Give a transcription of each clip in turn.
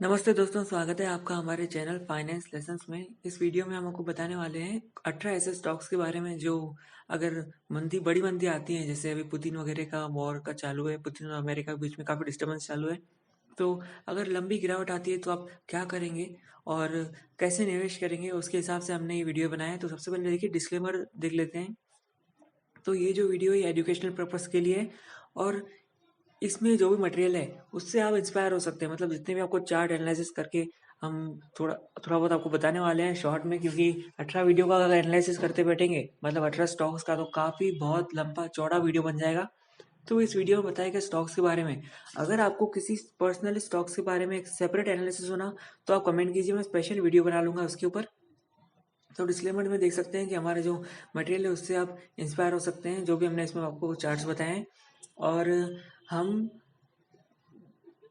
नमस्ते दोस्तों, स्वागत है आपका हमारे चैनल फाइनेंस लेसन्स में। इस वीडियो में हम आपको बताने वाले हैं 18 ऐसे स्टॉक्स के बारे में जो अगर मंदी बड़ी मंदी आती है, जैसे अभी पुतिन वगैरह का वॉर का चालू है, पुतिन और अमेरिका के बीच में काफ़ी डिस्टर्बेंस चालू है। तो अगर लंबी गिरावट आती है तो आप क्या करेंगे और कैसे निवेश करेंगे, उसके हिसाब से हमने ये वीडियो बनाया है। तो सबसे पहले देखिए, डिस्क्लेमर देख लेते हैं। तो ये जो वीडियो है एजुकेशनल पर्पस के लिए है और इसमें जो भी मटेरियल है उससे आप इंस्पायर हो सकते हैं। मतलब जितने भी आपको चार्ट एनालिसिस करके हम थोड़ा थोड़ा बहुत आपको बताने वाले हैं शॉर्ट में, क्योंकि 18 वीडियो का अगर एनालिसिस करते बैठेंगे, मतलब 18 स्टॉक्स का, तो काफ़ी बहुत लंबा चौड़ा वीडियो बन जाएगा। तो इस वीडियो में बताएगा स्टॉक्स के बारे में। अगर आपको किसी पर्सनल स्टॉक्स के बारे में एक सेपरेट एनालिसिस होना तो आप कमेंट कीजिए, मैं स्पेशल वीडियो बना लूंगा उसके ऊपर। तो डिस्क्लेमर में देख सकते हैं कि हमारे जो मटेरियल है उससे आप इंस्पायर हो सकते हैं, जो भी हमने इसमें आपको चार्ट्स बताए हैं। और हम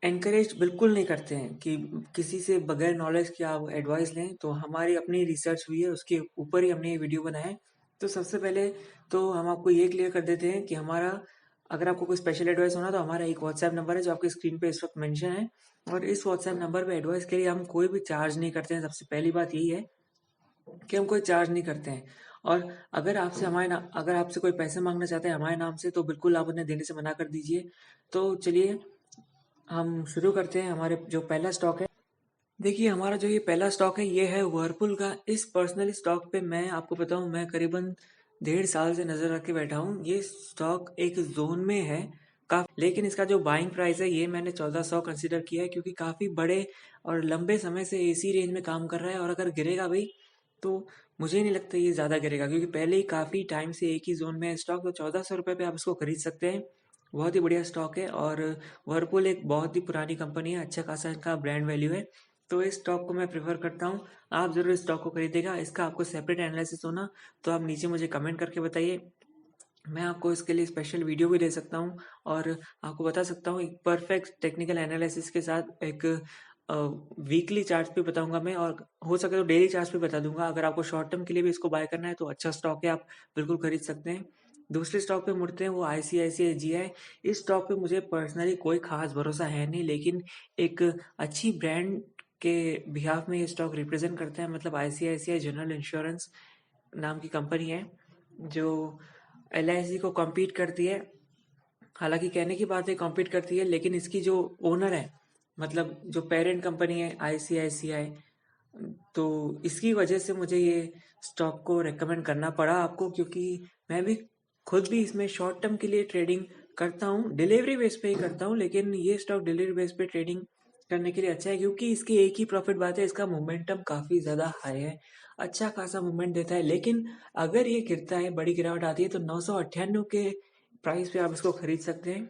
एनकरेज बिल्कुल नहीं करते हैं कि किसी से बगैर नॉलेज के आप एडवाइस लें। तो हमारी अपनी रिसर्च हुई है, उसके ऊपर ही हमने ये वीडियो बनाया है। तो सबसे पहले तो हम आपको ये क्लियर कर देते हैं कि हमारा, अगर आपको कोई स्पेशल एडवाइस होना तो हमारा एक व्हाट्सएप नंबर है जो आपकी स्क्रीन पे इस वक्त मेंशन है। और इस व्हाट्सएप नंबर पे एडवाइस के लिए हम कोई भी चार्ज नहीं करते हैं। सबसे पहली बात यही है कि हम कोई चार्ज नहीं करते हैं। और अगर आपसे कोई पैसे मांगना चाहते हैं हमारे नाम से, तो बिल्कुल आप उन्हें देने से मना कर दीजिए। तो चलिए हम शुरू करते हैं। हमारे जो पहला स्टॉक है, देखिए हमारा जो ये पहला स्टॉक है ये है वर्लपूल का। इस पर्सनल स्टॉक पे मैं आपको बताऊं, मैं करीबन 1.5 साल से नजर रख के बैठा हूँ। ये स्टॉक एक जोन में है काफी, लेकिन इसका जो बाइंग प्राइस है ये मैंने 1400 कंसीडर किया है, क्योंकि काफी बड़े और लंबे समय से इसी रेंज में काम कर रहा है। और अगर गिरेगा भाई तो मुझे नहीं लगता ये ज्यादा गिरेगा, क्योंकि पहले ही काफी टाइम से एक ही जोन में है स्टॉक। तो 1400 रुपये पे आप इसको खरीद सकते हैं। बहुत ही बढ़िया स्टॉक है। और वर्लपूल एक बहुत ही पुरानी कंपनी है, अच्छा खासा इनका ब्रांड वैल्यू है। तो इस स्टॉक को मैं प्रेफर करता हूँ। आप जरूर इस स्टॉक को खरीदेगा। इसका आपको सेपरेट एनालिसिस होना तो आप नीचे मुझे कमेंट करके बताइए, मैं आपको इसके लिए स्पेशल वीडियो भी दे सकता हूँ। और आपको बता सकता हूँ एक परफेक्ट टेक्निकल एनालिसिस के साथ एक वीकली चार्ट भी बताऊंगा मैं, और हो सके तो डेली चार्ट भी बता दूंगा। अगर आपको शॉर्ट टर्म के लिए भी इसको बाय करना है तो अच्छा स्टॉक है, आप बिल्कुल खरीद सकते हैं। दूसरे स्टॉक पे मुड़ते हैं, वो आईसीआईसीआई जी है। इस स्टॉक पे मुझे पर्सनली कोई खास भरोसा है नहीं, लेकिन एक अच्छी ब्रांड के बिहाफ में ये स्टॉक रिप्रेजेंट करता है। मतलब आईसीआईसीआई जनरल इंश्योरेंस नाम की कंपनी है जो एलआईसी को कॉम्पीट करती है। हालांकि कहने की बात है कॉम्पीट करती है, लेकिन इसकी जो ओनर है, मतलब जो पेरेंट कंपनी है आईसीआईसीआई, तो इसकी वजह से मुझे ये स्टॉक को रेकमेंड करना पड़ा आपको, क्योंकि मैं भी खुद भी इसमें शॉर्ट टर्म के लिए ट्रेडिंग करता हूँ, डिलीवरी बेस पे ही करता हूँ। लेकिन ये स्टॉक डिलीवरी बेस पे ट्रेडिंग करने के लिए अच्छा है, क्योंकि इसकी एक ही प्रॉफिट बात है, इसका मोमेंटम काफी ज्यादा हाई है, अच्छा खासा मूवमेंट देता है। लेकिन अगर ये गिरता है, बड़ी गिरावट आती है, तो 998 के प्राइस पे आप इसको खरीद सकते हैं।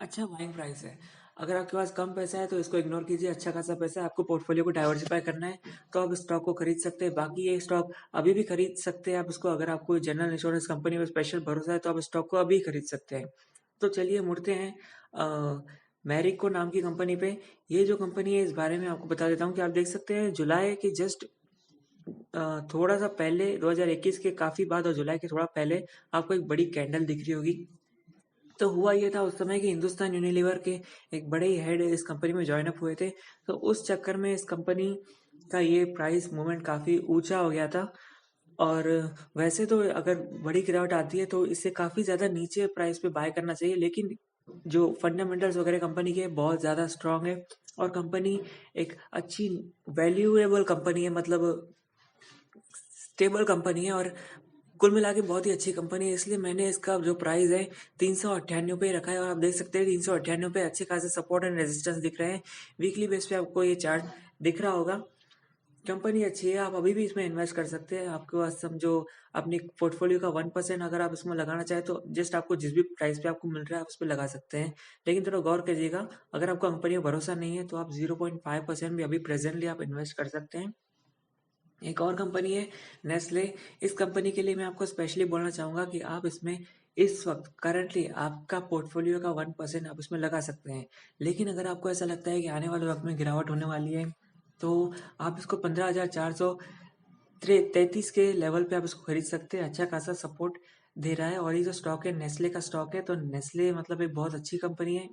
अच्छा बाइंग प्राइस है। अगर आपके पास कम पैसा है तो इसको इग्नोर कीजिए, अच्छा खासा पैसा है, आपको पोर्टफोलियो को डाइवर्सिफाई करना है तो आप स्टॉक को खरीद सकते हैं। बाकी ये स्टॉक अभी भी खरीद सकते हैं आप इसको। अगर आपको जनरल इंश्योरेंस कंपनी में स्पेशल भरोसा है तो आप स्टॉक को अभी खरीद सकते हैं। तो चलिए मुड़ते हैं मैरिको नाम की कंपनी पे। ये जो कंपनी है इस बारे में आपको बता देता हूँ कि आप देख सकते हैं जुलाई के जस्ट थोड़ा सा पहले 2021 के काफी बाद और जुलाई के थोड़ा पहले आपको एक बड़ी कैंडल दिख रही होगी। तो हुआ ये था उस समय कि हिंदुस्तान यूनिलीवर के एक बड़े ही हेड इस कंपनी में ज्वाइन अप हुए थे। तो उस चक्कर में इस कंपनी का ये प्राइस मूवमेंट काफी ऊंचा हो गया था। और वैसे तो अगर बड़ी गिरावट आती है तो इससे काफी ज्यादा नीचे प्राइस पे बाय करना चाहिए, लेकिन जो फंडामेंटल्स वगैरह कंपनी के बहुत ज्यादा स्ट्रांग है। और कंपनी एक अच्छी वैल्यूएबल कंपनी है, मतलब स्टेबल कंपनी है। और कुल मिला के बहुत ही अच्छी कंपनी है, इसलिए मैंने इसका जो प्राइस है 398 पे रखा है। और आप देख सकते हैं 398 पे अच्छे खासे सपोर्ट एंड रेजिस्टेंस दिख रहे हैं। वीकली बेस पे आपको ये चार्ट दिख रहा होगा। कंपनी अच्छी है, आप अभी भी इसमें इन्वेस्ट कर सकते हैं। आपके पास समझो अपनी पोर्टफोलियो का 1% अगर आप इसमें लगाना चाहें तो जस्ट आपको जिस भी प्राइस पे आपको मिल रहा है आप उस पर लगा सकते हैं। लेकिन थोड़ा गौर करिएगा, अगर आपको कंपनी पर भरोसा नहीं है तो आप 0.5% भी अभी प्रेजेंटली आप इन्वेस्ट कर सकते हैं। एक और कंपनी है नेस्ले। इस कंपनी के लिए मैं आपको स्पेशली बोलना चाहूंगा कि आप इसमें इस वक्त करंटली आपका पोर्टफोलियो का 1% आप इसमें लगा सकते हैं। लेकिन अगर आपको ऐसा लगता है कि आने वाले वक्त में गिरावट होने वाली है तो आप इसको 15,433 के लेवल पे आप इसको खरीद सकते हैं। अच्छा खासा सपोर्ट दे रहा है। और ये जो स्टॉक है नेस्ले का स्टॉक है, तो नेस्ले मतलब एक बहुत अच्छी कंपनी है।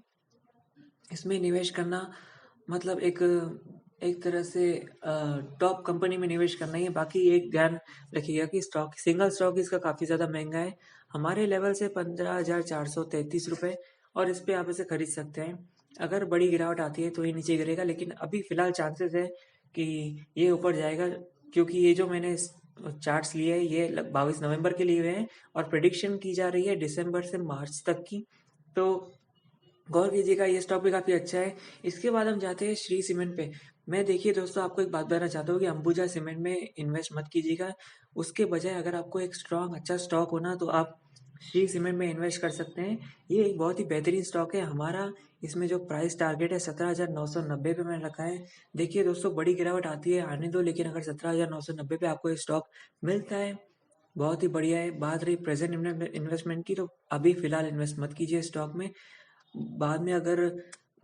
इसमें निवेश करना मतलब एक एक तरह से टॉप कंपनी में निवेश करना ही है। बाकी एक ध्यान रखिएगा कि सिंगल स्टॉक इसका काफ़ी ज़्यादा महँगा है। हमारे लेवल से 15,433 रुपए, और इस पे आप इसे खरीद सकते हैं। अगर बड़ी गिरावट आती है तो ये नीचे गिरेगा, लेकिन अभी फ़िलहाल चांसेस है कि ये ऊपर जाएगा, क्योंकि ये जो मैंने चार्ट्स लिए हैं ये 22 नवंबर के लिए हुए हैं और प्रेडिक्शन की जा रही है दिसंबर से मार्च तक की। तो गौर कीजिएगा, ये स्टॉक भी काफ़ी अच्छा है। इसके बाद हम जाते हैं श्री सीमेंट पे। मैं देखिए दोस्तों, आपको एक बात बताना चाहता हूँ कि अंबुजा सीमेंट में इन्वेस्ट मत कीजिएगा। उसके बजाय अगर आपको एक स्ट्रॉन्ग अच्छा स्टॉक हो ना, तो आप श्री सीमेंट में इन्वेस्ट कर सकते हैं। ये एक बहुत ही बेहतरीन स्टॉक है। हमारा इसमें जो प्राइस टारगेट है 17,990 पे मैंने रखा है। देखिए दोस्तों, बड़ी गिरावट आती है आने दो, लेकिन अगर 17,990 पे आपको ये स्टॉक मिलता है, बहुत ही बढ़िया है। बात रही प्रेजेंट इन्वेस्टमेंट की, तो अभी फिलहाल इन्वेस्ट मत कीजिए स्टॉक में। बाद में अगर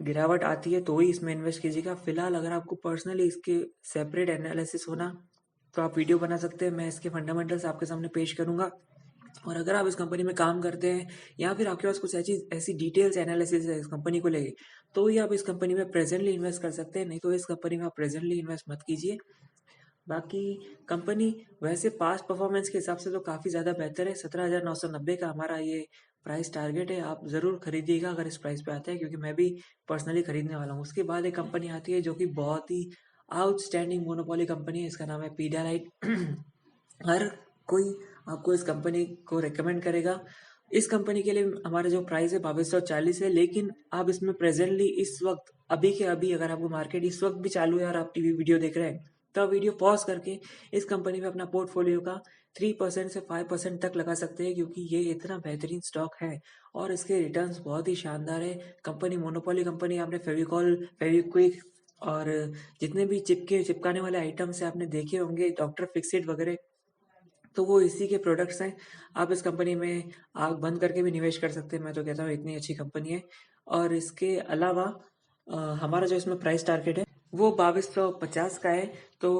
गिरावट आती है तो ही इसमें इन्वेस्ट कीजिएगा। फिलहाल अगर आपको पर्सनली इसके सेपरेट एनालिसिस होना, तो आप वीडियो बना सकते हैं। मैं इसके फंडामेंटल्स आपके सामने पेश करूंगा। और अगर आप इस कंपनी में काम करते हैं या फिर आपके पास कुछ ऐसी ऐसी डिटेल्स एनालिसिस है इस कंपनी को लेके, तो ही आप इस कंपनी में प्रेजेंटली इन्वेस्ट कर सकते हैं। नहीं तो इस कंपनी में आप प्रेजेंटली इन्वेस्ट मत कीजिए। बाकी कंपनी वैसे पास्ट परफॉर्मेंस के हिसाब से तो काफ़ी ज़्यादा बेहतर है। 17,990 का हमारा ये प्राइस टारगेट है। आप ज़रूर खरीदिएगा अगर इस प्राइस पे आता है, क्योंकि मैं भी पर्सनली खरीदने वाला हूँ। उसके बाद एक कंपनी आती है जो कि बहुत ही आउटस्टैंडिंग मोनोपोली कंपनी है। इसका नाम है पीडियालाइट। हर कोई आपको इस कंपनी को रेकमेंड करेगा। इस कंपनी के लिए हमारा जो प्राइस है 2240 है, लेकिन आप इसमें प्रेजेंटली इस वक्त अभी के अभी अगर आपको मार्केट इस वक्त भी चालू है और आप टीवी वीडियो देख रहे हैं, तो आप वीडियो पॉज करके इस कंपनी में अपना पोर्टफोलियो का 3% से 5% तक लगा सकते हैं, क्योंकि ये इतना बेहतरीन स्टॉक है और इसके रिटर्न्स बहुत ही शानदार है। Company monopoly company. आपने फेविकॉल, फेविक्विक और जितने भी चिपकाने वाले आइटम्स है आपने देखे होंगे, डॉक्टर फिक्सिट वगैरह, तो वो इसी के प्रोडक्ट्स हैं। आप इस कंपनी में आँख बंद करके भी निवेश कर सकते हैं। मैं तो कहता हूँ इतनी अच्छी कंपनी है। और इसके अलावा हमारा जो इसमें प्राइस टारगेट है वो 2250 का है। तो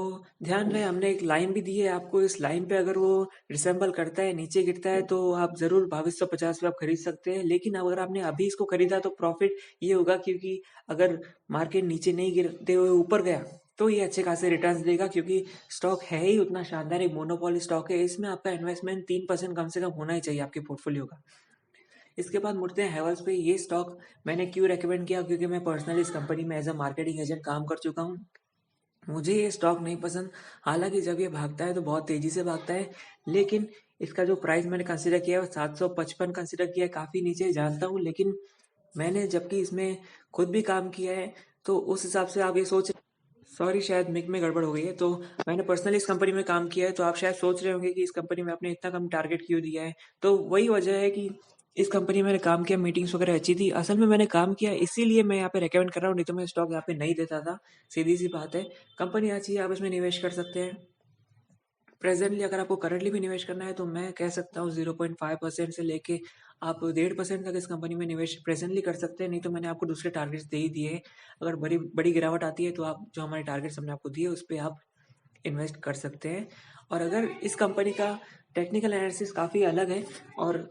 ध्यान रहे, हमने एक लाइन भी दी है आपको। इस लाइन पे अगर वो रिसेंबल करता है, नीचे गिरता है, तो आप ज़रूर 2250 पे आप खरीद सकते हैं। लेकिन अगर आपने अभी इसको खरीदा तो प्रॉफिट ये होगा, क्योंकि अगर मार्केट नीचे नहीं गिरते हुए ऊपर गया तो ये अच्छे खासे रिटर्न्स देगा, क्योंकि स्टॉक है ही उतना शानदार, एक मोनोपोली स्टॉक है। इसमें आपका इन्वेस्टमेंट 3% कम से कम होना ही चाहिए आपके पोर्टफोलियो का। इसके बाद मुड़ते हैं हैवेल्स पे। ये स्टॉक मैंने क्यों रेकमेंड किया, क्योंकि मैं पर्सनली इस कंपनी में एज अ मार्केटिंग एजेंट काम कर चुका हूँ। मुझे ये स्टॉक नहीं पसंद। हालांकि जब ये भागता है तो बहुत तेजी से भागता है, लेकिन इसका जो प्राइस मैंने कंसिडर किया है वो 755 कंसिडर किया है। काफ़ी नीचे जानता हूँ, लेकिन मैंने जबकि इसमें खुद भी काम किया है, तो उस हिसाब से आप ये सोच, सॉरी शायद मिक में गड़बड़ हो गई है। तो मैंने पर्सनली इस कंपनी में काम किया है, तो आप शायद सोच रहे होंगे कि इस कंपनी में आपने इतना कम टारगेट क्यों दिया है। तो वही वजह है कि इस कंपनी में मैंने काम किया, मीटिंग्स वगैरह अच्छी थी। असल में मैंने काम किया इसीलिए मैं यहाँ पे रेकमेंड कर रहा हूँ, नहीं तो मैं स्टॉक यहाँ पे नहीं देता था। सीधी सी बात है। कंपनी अच्छी है, आप इसमें निवेश कर सकते हैं। प्रेजेंटली अगर आपको करंटली भी निवेश करना है तो मैं कह सकता हूँ 0.5% से लेके आप 1.5% तक इस कंपनी में निवेश प्रेजेंटली कर सकते हैं। नहीं तो मैंने आपको दूसरे टारगेट्स दे ही दिए हैं। अगर बड़ी बड़ी गिरावट आती है तो आप जो हमारे टारगेट्स हमने आपको दिए उस पर आप इन्वेस्ट कर सकते हैं। और अगर इस कंपनी का टेक्निकल एनालिसिस काफ़ी अलग है और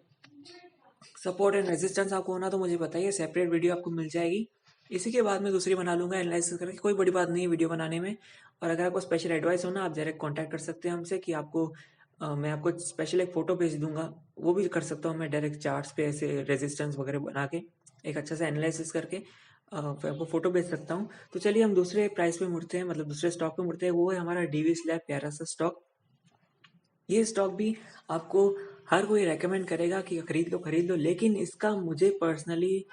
सपोर्ट एंड रेजिस्टेंस आपको होना, तो मुझे बताइए, सेपरेट वीडियो आपको मिल जाएगी। इसी के बाद मैं दूसरी बना लूँगा एनालिसिस करके। कोई बड़ी बात नहीं है वीडियो बनाने में। और अगर आपको स्पेशल एडवाइस हो ना, आप डायरेक्ट कॉन्टैक्ट कर सकते हैं हमसे कि आपको मैं आपको स्पेशल एक फ़ोटो भेज दूँगा। वो भी कर सकता हूँ मैं डायरेक्ट चार्ट्स पे ऐसे रेजिस्टेंस वगैरह बना के, एक अच्छा सा एनालिसिस करके फिर आपको फ़ोटो भेज सकता हूँ। तो चलिए हम दूसरे प्राइस पे मुड़ते हैं, मतलब दूसरे स्टॉक पे मुड़ते हैं। वो है हमारा डीवी स्लैब, प्यारा सा स्टॉक। ये स्टॉक भी आपको हर कोई रेकमेंड करेगा कि खरीद लो, लेकिन इसका मुझे पर्सनली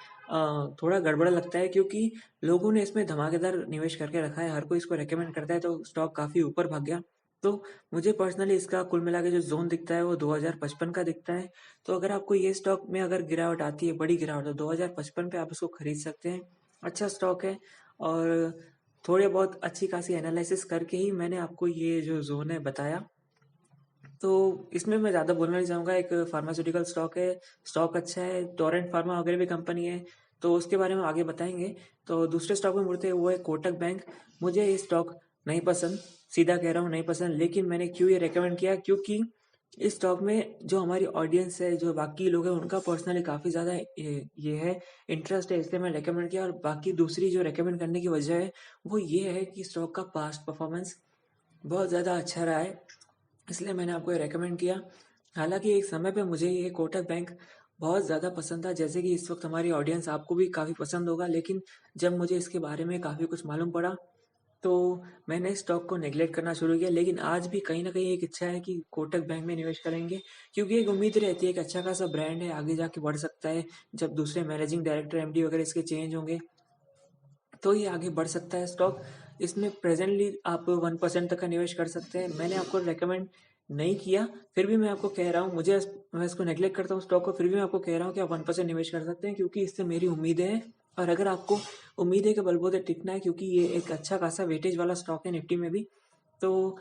थोड़ा गड़बड़ लगता है, क्योंकि लोगों ने इसमें धमाकेदार निवेश करके रखा है। हर कोई इसको रेकमेंड करता है, तो स्टॉक काफ़ी ऊपर भाग गया। तो मुझे पर्सनली इसका कुल मिला के जो जोन दिखता है वो 2055 का दिखता है। तो अगर आपको ये स्टॉक में अगर गिरावट आती है, बड़ी गिरावट, तो 2055 पे आप इसको खरीद सकते हैं। अच्छा स्टॉक है। और थोड़े बहुत अच्छी खासी एनालिसिस करके ही मैंने आपको ये जो जोन है बताया। तो इसमें मैं ज़्यादा बोलना नहीं चाहूँगा। एक फार्मास्यूटिकल स्टॉक है, स्टॉक अच्छा है, टोरेंट फार्मा वगैरह भी कंपनी है, तो उसके बारे में आगे बताएंगे। तो दूसरे स्टॉक में मुड़ते हैं, वो है कोटक बैंक। मुझे ये स्टॉक नहीं पसंद, सीधा कह रहा हूँ नहीं पसंद। लेकिन मैंने क्यों ये रेकमेंड किया, क्योंकि इस स्टॉक में जो हमारी ऑडियंस है, जो बाकी लोग हैं, उनका पर्सनली काफ़ी ज़्यादा ये है, इंटरेस्ट है, इसलिए मैंने रिकमेंड किया। और बाकी दूसरी जो रिकमेंड करने की वजह है, वो ये है कि स्टॉक का पास्ट परफॉर्मेंस बहुत ज़्यादा अच्छा रहा है, इसलिए मैंने आपको ये रिकमेंड किया। हालाँकि एक समय पे मुझे ये कोटक बैंक बहुत ज़्यादा पसंद था, जैसे कि इस वक़्त हमारी ऑडियंस आपको भी काफ़ी पसंद होगा, लेकिन जब मुझे इसके बारे में काफ़ी कुछ मालूम पड़ा, तो मैंने इस स्टॉक को नेग्लेक्ट करना शुरू किया। लेकिन आज भी कहीं न कहीं एक इच्छा है कि कोटक बैंक में निवेश करेंगे, क्योंकि एक उम्मीद रहती है कि अच्छा खासा ब्रांड है, आगे जाके बढ़ सकता है। जब दूसरे मैनेजिंग डायरेक्टर, एमडी वगैरह इसके चेंज होंगे, तो ये आगे बढ़ सकता है स्टॉक। इसमें प्रेज़ेंटली आप 1% तक का निवेश कर सकते हैं। मैंने आपको रिकमेंड नहीं किया, फिर भी मैं आपको कह रहा हूँ, मैं इसको नेग्लेक्ट करता हूँ स्टॉक को, फिर भी मैं आपको कह रहा हूँ कि आप 1% निवेश कर सकते हैं, क्योंकि इससे मेरी उम्मीदें हैं। और अगर आपको उम्मीदें के बलबूते टिकना है, क्योंकि ये एक अच्छा खासा वेटेज वाला स्टॉक है निफ्टी में भी, तो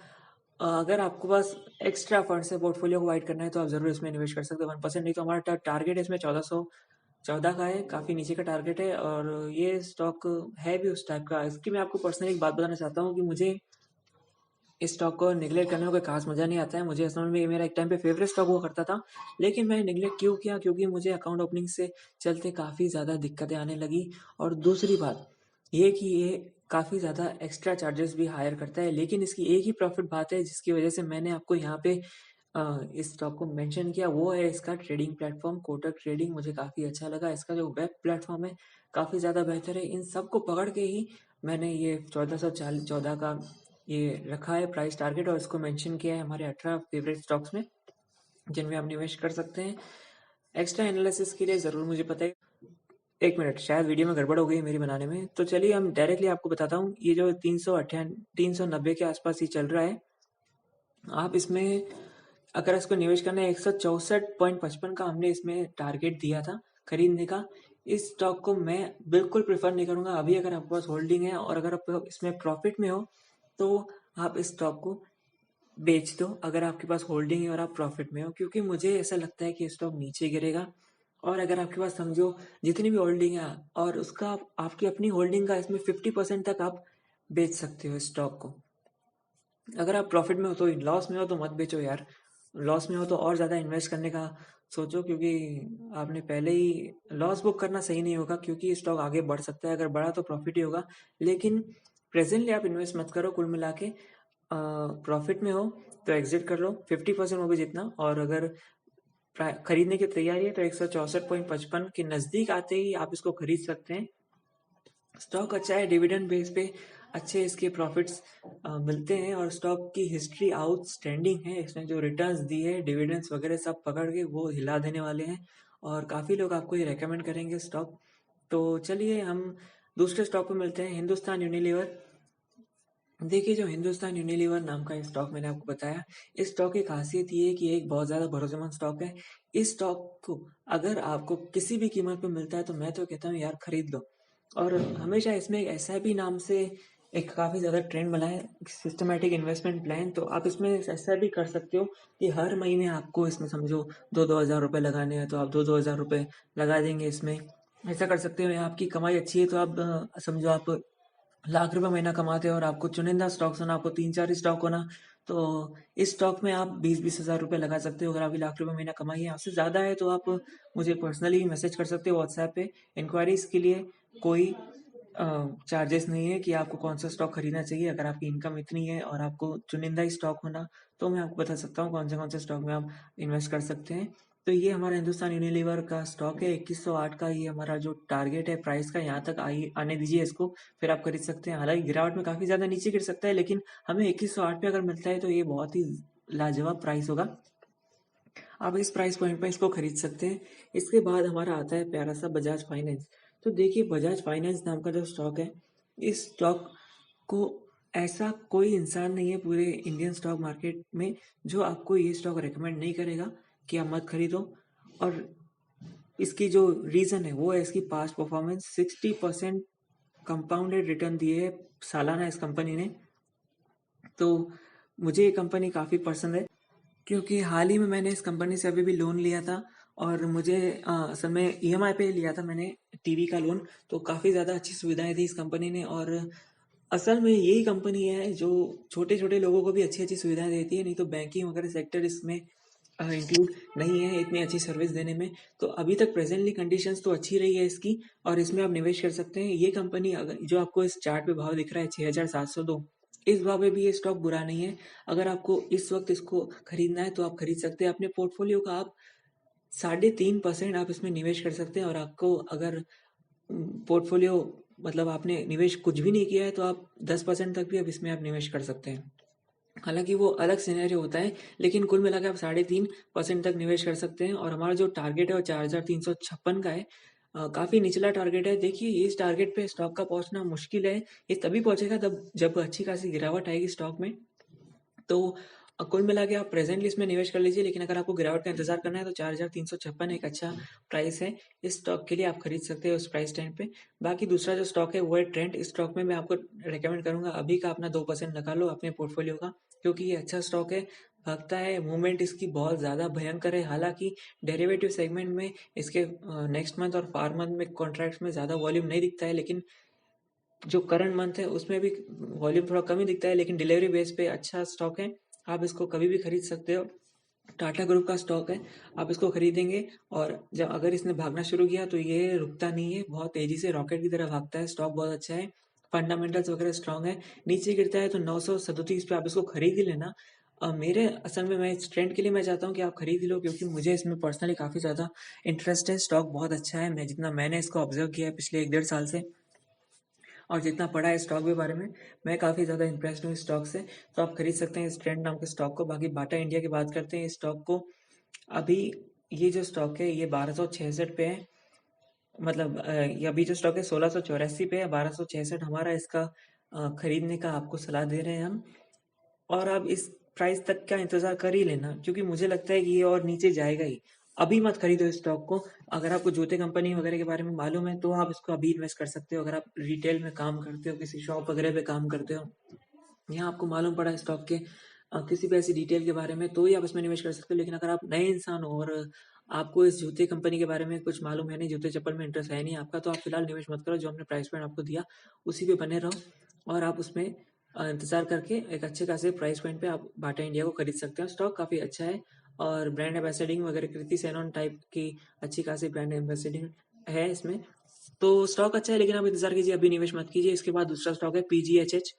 अगर आपके पास एक्स्ट्रा फंड्स है, पोर्टफोलियो को वाइड करना है, तो आप ज़रूर इसमें निवेश कर सकते हो 1%। नहीं तो हमारा टारगेट है इसमें 1414 का है, काफ़ी नीचे का टारगेट है, और ये स्टॉक है भी उस टाइप का। इसकी मैं आपको पर्सनली एक बात बताना चाहता हूँ कि मुझे इस स्टॉक को नेग्लेक्ट करने में कोई खास मज़ा नहीं आता है। मुझे असल में ये मेरा एक टाइम पे फेवरेट स्टॉक हुआ करता था, लेकिन मैंने नेग्लेक्ट क्यों किया? क्योंकि मुझे अकाउंट ओपनिंग से चलते काफ़ी ज़्यादा दिक्कतें आने लगी। और दूसरी बात ये कि ये काफ़ी ज़्यादा एक्स्ट्रा चार्जेस भी हायर करता है, लेकिन इसकी एक ही प्रॉफिट बात है जिसकी वजह से मैंने आपको यहाँ पे इस स्टॉक को मेंशन किया, वो है इसका ट्रेडिंग प्लेटफॉर्म कोटक ट्रेडिंग। मुझे काफ़ी अच्छा लगा, इसका जो वेब प्लेटफॉर्म है काफ़ी ज़्यादा बेहतर है। इन सबको पकड़ के ही मैंने ये 1414 का ये रखा है प्राइस टारगेट, और इसको मेंशन किया है हमारे 18 फेवरेट स्टॉक्स में, जिनमें आप निवेश कर सकते हैं। एक्स्ट्रा एनालिसिस के लिए ज़रूर मुझे पता है। एक मिनट, शायद वीडियो में गड़बड़ हो गई है मेरी बनाने में, तो चलिए हम डायरेक्टली आपको बताता हूँ। ये जो 390 के आसपास ही चल रहा है, आप इसमें अगर इसको निवेश करना है, 164.55 का हमने इसमें टारगेट दिया था खरीदने का। इस स्टॉक को मैं बिल्कुल प्रेफर नहीं करूंगा अभी। अगर आपके पास होल्डिंग है और अगर आप इसमें प्रॉफिट में हो, तो आप इस स्टॉक को बेच दो, अगर आपके पास होल्डिंग है और आप प्रॉफिट में हो, क्योंकि मुझे ऐसा लगता है कि स्टॉक नीचे गिरेगा। और अगर आपके पास समझो जितनी भी होल्डिंग है, और उसका आपकी अपनी होल्डिंग का इसमें 50% तक आप बेच सकते हो स्टॉक को। अगर आप प्रॉफिट में हो तो, लॉस में हो तो मत बेचो यार। लॉस में हो तो और ज़्यादा इन्वेस्ट करने का सोचो, क्योंकि आपने पहले ही लॉस बुक करना सही नहीं होगा, क्योंकि स्टॉक आगे बढ़ सकता है। अगर बढ़ा तो प्रॉफिट ही होगा, लेकिन प्रेजेंटली आप इन्वेस्ट मत करो। कुल मिला के प्रॉफिट में हो तो एग्जिट कर लो 50% वो भी जितना। और अगर खरीदने की तैयारी है तो 164.55 के नज़दीक आते ही आप इसको खरीद सकते हैं। स्टॉक अच्छा है, डिविडेंड बेस पे अच्छे इसके प्रॉफिट्स मिलते हैं, और स्टॉक की हिस्ट्री आउटस्टैंडिंग है। इसने जो रिटर्न्स दी है, डिविडेंड्स वगैरह सब पकड़ के वो हिला देने वाले हैं, और काफ़ी लोग आपको ये रेकमेंड करेंगे स्टॉक। तो चलिए हम दूसरे स्टॉक पे मिलते हैं, हिंदुस्तान यूनिलीवर। देखिए, जो हिंदुस्तान यूनिलीवर नाम का स्टॉक मैंने आपको बताया, इस स्टॉक की खासियत ये है कि एक बहुत ज़्यादा भरोसेमंद स्टॉक है। इस स्टॉक को अगर आपको किसी भी कीमत पे मिलता है तो मैं तो कहता हूँ यार खरीद लो। और हमेशा इसमें एक एसआईपी नाम से एक काफ़ी ज़्यादा ट्रेंड बना है, सिस्टमैटिक इन्वेस्टमेंट प्लान। तो आप इसमें एसआईपी कर सकते हो कि हर महीने आपको इसमें समझो 2-2 हज़ार रुपये लगाने हैं, तो आप 2-2 हज़ार रुपये लगा देंगे इसमें। ऐसा कर सकते हो, या आपकी कमाई अच्छी है तो आप समझो आप लाख रुपए महीना कमाते हो और आपको चुनिंदा स्टॉक्स होना, आपको 3-4 स्टॉक होना, तो इस स्टॉक में आप 20-20 हज़ार रुपये लगा सकते हो। अगर आपकी लाख रुपए महीना कमाई है, आपसे ज़्यादा है, तो आप मुझे पर्सनली मैसेज कर सकते हो व्हाट्सएप पे। इंक्वायरीज के लिए कोई चार्जेस नहीं है कि आपको कौन सा स्टॉक खरीदना चाहिए। अगर आपकी इनकम इतनी है और आपको चुनिंदा ही स्टॉक होना, तो मैं आपको बता सकता हूँ कौन से स्टॉक में आप इन्वेस्ट कर सकते हैं। तो ये हमारा हिंदुस्तान यूनिलीवर का स्टॉक है, 2108 का ये हमारा जो टारगेट है प्राइस का, यहाँ तक आने दीजिए इसको, फिर आप खरीद सकते हैं। हालांकि गिरावट में काफ़ी ज़्यादा नीचे गिर सकता है, लेकिन हमें 2108 पे अगर मिलता है तो ये बहुत ही लाजवाब प्राइस होगा। आप इस प्राइस पॉइंट पे इसको खरीद सकते हैं। इसके बाद हमारा आता है प्यारा सा बजाज फाइनेंस। तो देखिए, बजाज फाइनेंस नाम का जो स्टॉक है, इस स्टॉक को ऐसा कोई इंसान नहीं है पूरे इंडियन स्टॉक मार्केट में जो आपको ये स्टॉक रेकमेंड नहीं करेगा कि आप मत खरीदो। और इसकी जो रीज़न है वो है इसकी पास्ट परफॉर्मेंस। 60% कंपाउंडेड रिटर्न दिए है सालाना इस कंपनी ने। तो मुझे ये कंपनी काफ़ी पसंद है, क्योंकि हाल ही में मैंने इस कंपनी से अभी भी लोन लिया था, और मुझे असल में ईएमआई पे लिया था मैंने टीवी का लोन। तो काफ़ी ज़्यादा अच्छी सुविधाएं दी इस कंपनी ने, और असल में यही कंपनी है जो छोटे छोटे लोगों को भी अच्छी अच्छी सुविधाएं देती है। नहीं तो बैंकिंग वगैरह सेक्टर इसमें इंक्लूड नहीं है इतनी अच्छी सर्विस देने में। तो अभी तक प्रेजेंटली कंडीशंस तो अच्छी रही है इसकी, और इसमें आप निवेश कर सकते हैं। ये कंपनी अगर जो आपको इस चार्ट पे भाव दिख रहा है 6,702, इस भाव में भी ये स्टॉक बुरा नहीं है। अगर आपको इस वक्त इसको खरीदना है तो आप खरीद सकते हैं। अपने पोर्टफोलियो का आप 3.5% आप इसमें निवेश कर सकते हैं, और आपको अगर पोर्टफोलियो मतलब आपने निवेश कुछ भी नहीं किया है तो आप 10% तक भी अब इसमें आप निवेश कर सकते हैं। हालांकि वो अलग सिनेरियो होता है, लेकिन कुल मिला के आप 3.5% तक निवेश कर सकते हैं। और हमारा जो टारगेट है वो 4,356 का है। काफ़ी निचला टारगेट है। देखिए इस टारगेट पे स्टॉक का पहुंचना मुश्किल है। ये तभी पहुंचेगा तब जब अच्छी खासी गिरावट आएगी स्टॉक में। तो कुल मिला के आप प्रेजेंटली इसमें निवेश कर लीजिए, लेकिन अगर आपको गिरावट का इंतजार करना है तो 4,356 एक अच्छा प्राइस है। इस स्टॉक के लिए आप खरीद सकते हो उस प्राइस टाइम पे। बाकी दूसरा जो स्टॉक है वो है ट्रेंड। इस स्टॉक में मैं आपको रेकमेंड करूंगा अभी का अपना 2% लगा लो अपने पोर्टफोलियो का, क्योंकि ये अच्छा स्टॉक है, भागता है। मूवमेंट इसकी बहुत ज़्यादा भयंकर है। हालांकि डेरिवेटिव सेगमेंट में इसके नेक्स्ट मंथ और फार मंथ में कॉन्ट्रैक्ट्स में ज़्यादा वॉल्यूम नहीं दिखता है, लेकिन जो करंट मंथ है उसमें भी वॉल्यूम थोड़ा कम ही दिखता है, लेकिन डिलीवरी बेस पे अच्छा स्टॉक है। आप इसको कभी भी खरीद सकते हो। टाटा ग्रुप का स्टॉक है, आप इसको खरीदेंगे और जब अगर इसने भागना शुरू किया तो ये रुकता नहीं है, बहुत तेजी से रॉकेट की तरह भागता है। स्टॉक बहुत अच्छा है, फंडामेंटल्स वगैरह स्ट्रांग है। नीचे गिरता है तो 937 पे आप इसको खरीद ही लेना। मेरे असल में मैं इस ट्रेंड के लिए मैं चाहता हूँ कि आप खरीद लो, क्योंकि मुझे इसमें पर्सनली काफ़ी ज़्यादा इंटरेस्ट है। स्टॉक बहुत अच्छा है, मैं जितना मैंने इसको ऑब्जर्व किया है पिछले 1 डेढ़ साल से, और जितना पढ़ा है स्टॉक के बारे में, मैं काफ़ी ज़्यादा इंप्रेस्ड हूँ इस स्टॉक से। तो आप खरीद सकते हैं इस ट्रेंड नाम के स्टॉक को। बाकी बाटा इंडिया की बात करते हैं, इस स्टॉक को अभी ये जो स्टॉक है ये 1266 पे है। मतलब ये अभी जो स्टॉक है 1684 पे है, 1266 हमारा इसका खरीदने का आपको सलाह दे रहे हैं हम। और आप इस प्राइस तक का इंतजार कर ही लेना, क्योंकि मुझे लगता है कि ये और नीचे जाएगा ही। अभी मत खरीदो इस स्टॉक को। अगर आपको जूते कंपनी वगैरह के बारे में मालूम है तो आप इसको अभी इन्वेस्ट कर सकते हो। अगर आप रिटेल में काम करते हो, किसी शॉप वगैरह पे काम करते हो, यहाँ आपको मालूम पड़ा है स्टॉक के किसी भी ऐसी डिटेल के बारे में, तो ही आप इसमें निवेश कर सकते हो। लेकिन अगर आप नए इंसान हो और आपको इस जूते कंपनी के बारे में कुछ मालूम है नहीं, जूते चप्पल में इंटरेस्ट है नहीं आपका, तो आप फिलहाल निवेश मत करो। जो हमने प्राइस पॉइंट आपको दिया उसी पे बने रहो, और आप उसमें इंतजार करके एक अच्छे खासे प्राइस पॉइंट पे आप बाटा इंडिया को खरीद सकते हो। स्टॉक काफ़ी अच्छा है, और ब्रांड एम्बेसडिंग वगैरह कृति सेनन टाइप की अच्छी खासी ब्रांड एम्बेसडिंग है इसमें। तो स्टॉक अच्छा है, लेकिन आप इंतजार कीजिए, अभी निवेश मत कीजिए। इसके बाद दूसरा स्टॉक है पीजीएचएच।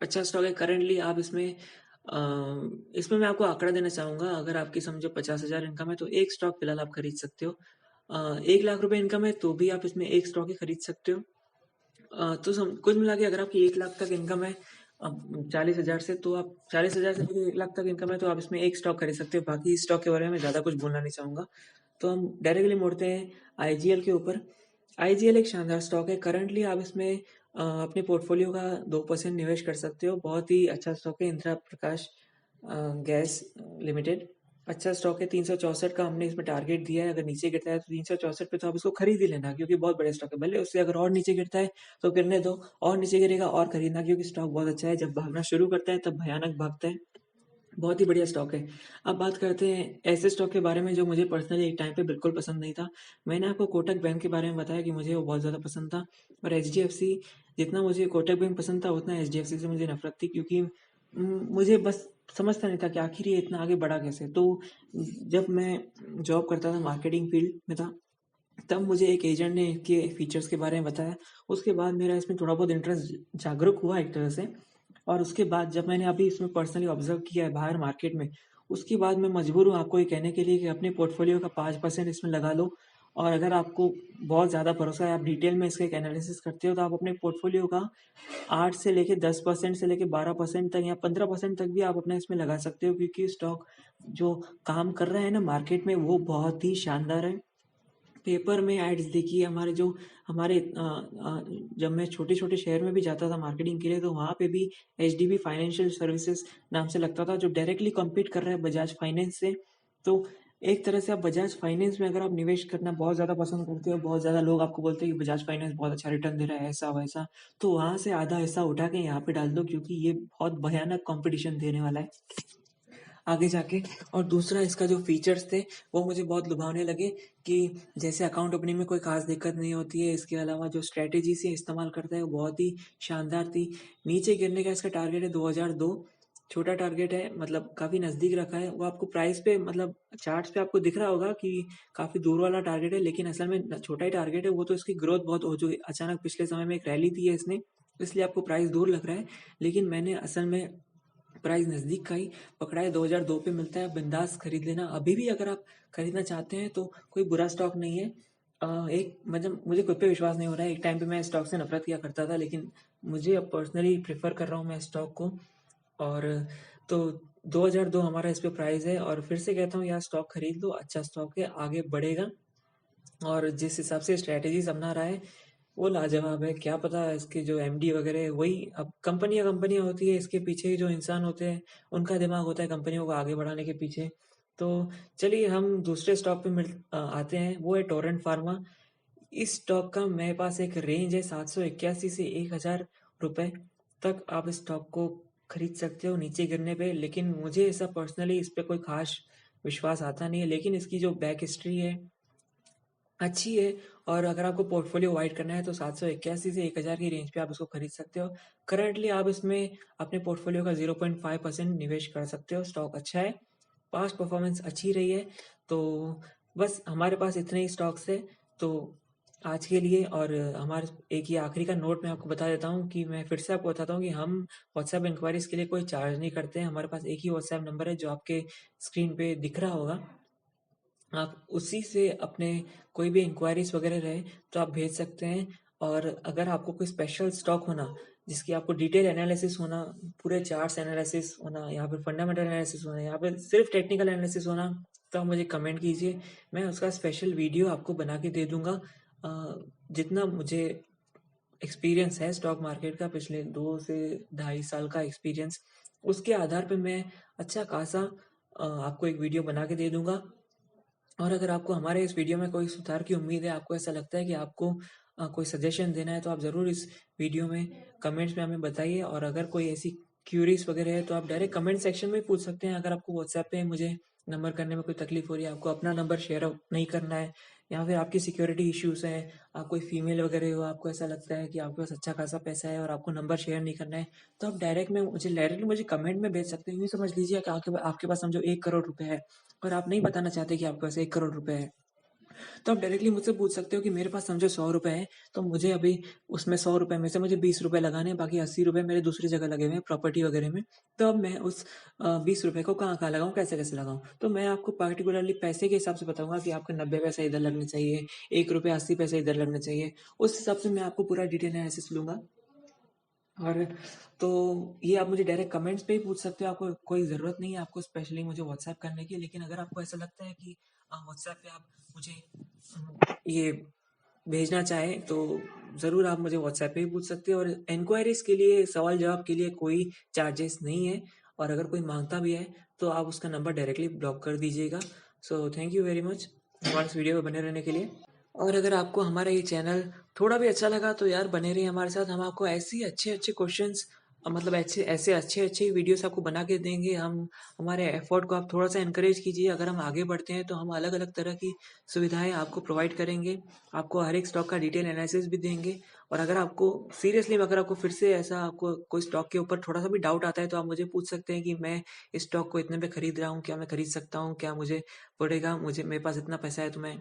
अच्छा स्टॉक है करंटली। आप इसमें मैं आपको आंकड़ा देना चाहूंगा। अगर आपकी समझो 50,000 इनकम है तो एक स्टॉक फिलहाल आप खरीद सकते हो। 1 लाख रुपए इनकम है तो भी आप इसमें एक स्टॉक ही खरीद सकते हो। कुल मिला के अगर आपकी 1 लाख तक इनकम है 40,000 से, तो आप 40,000 से लेकर 1 लाख तक इनकम है तो आप इसमें एक स्टॉक खरीद सकते हो। बाकी इस स्टॉक के बारे में मैं ज़्यादा कुछ बोलना नहीं चाहूँगा। तो हम डायरेक्टली मुड़ते हैं आईजीएल के ऊपर। आईजीएल एक शानदार स्टॉक है। करंटली आप इसमें अपने पोर्टफोलियो का 2% निवेश कर सकते हो। बहुत ही अच्छा स्टॉक है। इंदिरा प्रकाश गैस लिमिटेड अच्छा स्टॉक है। 364 का हमने इसमें टारगेट दिया है। अगर नीचे गिरता है तो 364 पे तो आप इसको खरीद ही लेना, क्योंकि बहुत बड़े स्टॉक है। भले उससे अगर और नीचे गिरता है तो गिरने दो, और नीचे गिरेगा और खरीदना, क्योंकि स्टॉक बहुत अच्छा है। जब भागना शुरू करता है तब भयानक भागता है। बहुत ही बढ़िया स्टॉक है। अब बात करते हैं ऐसे स्टॉक के बारे में जो मुझे पर्सनली एक टाइम पे बिल्कुल पसंद नहीं था। मैंने आपको कोटक बैंक के बारे में बताया कि मुझे वो बहुत ज़्यादा पसंद था, और एचडीएफसी, जितना मुझे कोटक बैंक पसंद था उतना एचडीएफसी से मुझे नफरत थी, क्योंकि मुझे बस समझता नहीं था कि आखिर ये इतना आगे बढ़ा कैसे। तो जब मैं जॉब करता था, मार्केटिंग फील्ड में था, तब मुझे एक एजेंट ने इसके फीचर्स के बारे में बताया। उसके बाद मेरा इसमें थोड़ा बहुत इंटरेस्ट जागरूक हुआ एक तरह से। और उसके बाद जब मैंने अभी इसमें पर्सनली ऑब्जर्व किया है बाहर मार्केट में, उसके बाद मैं मजबूर हूँ आपको ये कहने के लिए कि अपने पोर्टफोलियो का 5% इसमें लगा लो। और अगर आपको बहुत ज़्यादा भरोसा है, आप डिटेल में इसका एक एनालिसिस करते हो, तो आप अपने पोर्टफोलियो का 8 से लेके 10% से लेके 12% तक या 15% तक भी आप अपना इसमें लगा सकते हो, क्योंकि स्टॉक जो काम कर रहा है ना मार्केट में वो बहुत ही शानदार है। पेपर में एड्स देखिए, हमारे जब मैं छोटे छोटे शहर में भी जाता था मार्केटिंग के लिए, तो वहाँ पे भी एचडीबी फाइनेंशियल सर्विसेज नाम से लगता था, जो डायरेक्टली कम्पीट कर रहा है बजाज फाइनेंस से। तो एक तरह से आप बजाज फाइनेंस में अगर आप निवेश करना बहुत ज़्यादा पसंद करते हो, बहुत ज़्यादा लोग आपको बोलते हैं कि बजाज फाइनेंस बहुत अच्छा रिटर्न दे रहा है ऐसा वैसा, तो वहाँ से आधा हिस्सा उठा के यहाँ पे डाल दो, क्योंकि ये बहुत भयानक कंपटीशन देने वाला है आगे जाके। और दूसरा इसका जो फीचर्स थे वो मुझे बहुत लुभावने लगे, कि जैसे अकाउंट ओपनिंग में कोई खास दिक्कत नहीं होती है। इसके अलावा जो स्ट्रेटेजी से इस्तेमाल करता है वो बहुत ही शानदार थी। नीचे गिरने का इसका टारगेट है 2002, छोटा टारगेट है, मतलब काफ़ी नज़दीक रखा है। वो आपको प्राइस पे मतलब चार्ट्स पे आपको दिख रहा होगा कि काफ़ी दूर वाला टारगेट है, लेकिन असल में छोटा ही टारगेट है। वो तो इसकी ग्रोथ बहुत हो चुकी, अचानक पिछले समय में एक रैली दी है इसने, इसलिए आपको प्राइस दूर लग रहा है। लेकिन मैंने असल में प्राइस नज़दीक का ही पकड़ा है, 2002 पे मिलता है, बिंदास खरीद लेना। अभी भी अगर आप खरीदना चाहते हैं तो कोई बुरा स्टॉक नहीं है। एक मतलब मुझे खुद पे विश्वास नहीं हो रहा है। एक टाइम पे मैं स्टॉक से नफरत किया करता था, लेकिन मुझे अब पर्सनली प्रेफर कर रहा हूँ मैं स्टॉक को। और तो 2002 हमारा इस पे प्राइस है, और फिर से कहता हूँ यार स्टॉक खरीद लो, अच्छा स्टॉक है, आगे बढ़ेगा। और जिस हिसाब से स्ट्रैटेजीज अपना रहा है वो लाजवाब है। क्या पता इसके जो एमडी वगैरह है, वही अब कंपनियां होती है, इसके पीछे जो इंसान होते हैं उनका दिमाग होता है कंपनियों को आगे बढ़ाने के पीछे। तो चलिए हम दूसरे स्टॉक पे आते हैं, वो है टोरेंट फार्मा। इस स्टॉक का मेरे पास एक रेंज है 781 से 1000 रुपए तक, आप इस स्टॉक को खरीद सकते हो नीचे गिरने पे। लेकिन मुझे ऐसा पर्सनली इस पे कोई खास विश्वास आता नहीं है, लेकिन इसकी जो बैक हिस्ट्री है अच्छी है। और अगर आपको पोर्टफोलियो वाइड करना है तो 781 से 1000 की रेंज पे आप इसको खरीद सकते हो। करंटली आप इसमें अपने पोर्टफोलियो का 0.5% निवेश कर सकते हो। स्टॉक अच्छा है, पास्ट परफॉर्मेंस अच्छी रही है। तो बस हमारे पास इतने ही स्टॉक्स है तो आज के लिए। और हमारे एक ये आखिरी का नोट मैं आपको बता देता हूँ कि मैं फिर से आपको बताता हूँ कि हम व्हाट्सएप इंक्वायरीज के लिए कोई चार्ज नहीं करते हैं। हमारे पास एक ही व्हाट्सएप नंबर है जो आपके स्क्रीन पे दिख रहा होगा। आप उसी से अपने कोई भी इंक्वायरीज वगैरह रहे तो आप भेज सकते हैं। और अगर आपको कोई स्पेशल स्टॉक होना जिसकी आपको डिटेल एनालिसिस होना, पूरे चार्ट्स एनालिसिस होना, या फिर फंडामेंटल एनालिसिस होना, या फिर सिर्फ टेक्निकल एनालिसिस होना, तो आप मुझे कमेंट कीजिए, मैं उसका स्पेशल वीडियो आपको बना के दे दूंगा। जितना मुझे एक्सपीरियंस है स्टॉक मार्केट का, पिछले 2 से 2.5 साल का एक्सपीरियंस, उसके आधार पे मैं अच्छा खासा आपको एक वीडियो बना के दे दूंगा। और अगर आपको हमारे इस वीडियो में कोई सुधार की उम्मीद है, आपको ऐसा लगता है कि आपको कोई सजेशन देना है, तो आप ज़रूर इस वीडियो में कमेंट्स में हमें बताइए। और अगर कोई ऐसी क्यूरीज वगैरह है तो आप डायरेक्ट कमेंट सेक्शन में पूछ सकते हैं। अगर आपको व्हाट्सएप पे मुझे नंबर करने में कोई तकलीफ हो रही है, आपको अपना नंबर शेयर नहीं करना है, या फिर आपकी सिक्योरिटी इश्यूज हैं, आप कोई फीमेल वगैरह हो, आपको ऐसा लगता है कि आपके पास अच्छा खासा पैसा है और आपको नंबर शेयर नहीं करना है, तो आप डायरेक्टली मुझे कमेंट में भेज सकते हैं। यूँ समझ लीजिए कि आपके आपके पास समझो 1 करोड़ रुपए है, और आप नहीं बताना चाहते कि आपके पास 1 करोड़ रुपए है, तो आप डायरेक्टली मुझसे पूछ सकते हो कि मेरे पास समझो 100 रुपए हैं, तो मुझे अभी उसमें 100 रुपए में से मुझे 20 रुपए लगाने हैं, बाकी 80 रुपए मेरे दूसरी जगह लगे हुए हैं प्रॉपर्टी वगैरह में। तो अब मैं उस 20 रुपए को कहाँ कहाँ लगाऊं, कैसे कैसे लगाऊं, तो मैं आपको पर्टिकुलरली पैसे के हिसाब से बताऊंगा कि आपके 90 पैसे इधर लगने चाहिए, 1 रुपये 80 पैसे इधर लगने चाहिए। उस हिसाब से मैं आपको पूरा डिटेल एनालिसिस लूंगा। और तो ये आप मुझे डायरेक्ट कमेंट्स पे ही पूछ सकते हो, आपको कोई ज़रूरत नहीं है आपको स्पेशली मुझे व्हाट्सएप करने की। लेकिन अगर आपको ऐसा लगता है कि व्हाट्सएप पे आप मुझे ये भेजना चाहें तो ज़रूर आप मुझे व्हाट्सएप पे ही पूछ सकते हो। और इंक्वायरीज के लिए, सवाल जवाब के लिए कोई चार्जेस नहीं है, और अगर कोई मांगता भी है तो आप उसका नंबर डायरेक्टली ब्लॉक कर दीजिएगा। So thank you very much हमारे इस वीडियो में बने रहने के लिए। और अगर आपको हमारा ये चैनल थोड़ा भी अच्छा लगा तो यार बने रहिए हमारे साथ। हम आपको ऐसे ही अच्छे-अच्छे क्वेश्चंस, मतलब ऐसे ऐसे अच्छे-अच्छे वीडियोस आपको बना के देंगे। हम हमारे एफर्ट को आप थोड़ा-सा एनकरेज कीजिए। अगर हम आगे बढ़ते हैं तो हम अलग-अलग तरह की सुविधाएँ आपको प्रोवाइड करेंगे। आपको हर एक स्टॉक का डिटेल एनालिसिस भी देंगे। और अगर आपको सीरियसली, अगर आपको फिर से ऐसा आपको कोई स्टॉक के ऊपर थोड़ा-सा भी डाउट आता है तो आप मुझे पूछ सकते हैं कि मैं इस स्टॉक को इतने पे खरीद रहा हूँ, क्या मैं खरीद सकता हूँ? क्या मुझे पड़ेगा? मुझे मेरे पास इतना पैसा है तो मैं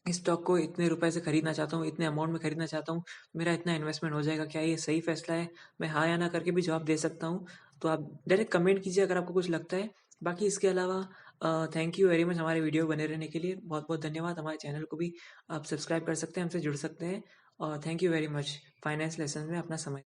इस स्टॉक को इतने रुपए से खरीदना चाहता हूँ, इतने अमाउंट में खरीदना चाहता हूँ, मेरा इतना इन्वेस्टमेंट हो जाएगा, क्या ये सही फैसला है? मैं हाँ या ना करके भी जवाब दे सकता हूँ। तो आप डायरेक्ट कमेंट कीजिए अगर आपको कुछ लगता है। बाकी इसके अलावा थैंक यू वेरी मच हमारे वीडियो बने रहने के लिए। बहुत-बहुत धन्यवाद। हमारे चैनल को भी आप सब्सक्राइब कर सकते हैं, हमसे जुड़ सकते हैं। और thank you very much finance lesson में अपना समय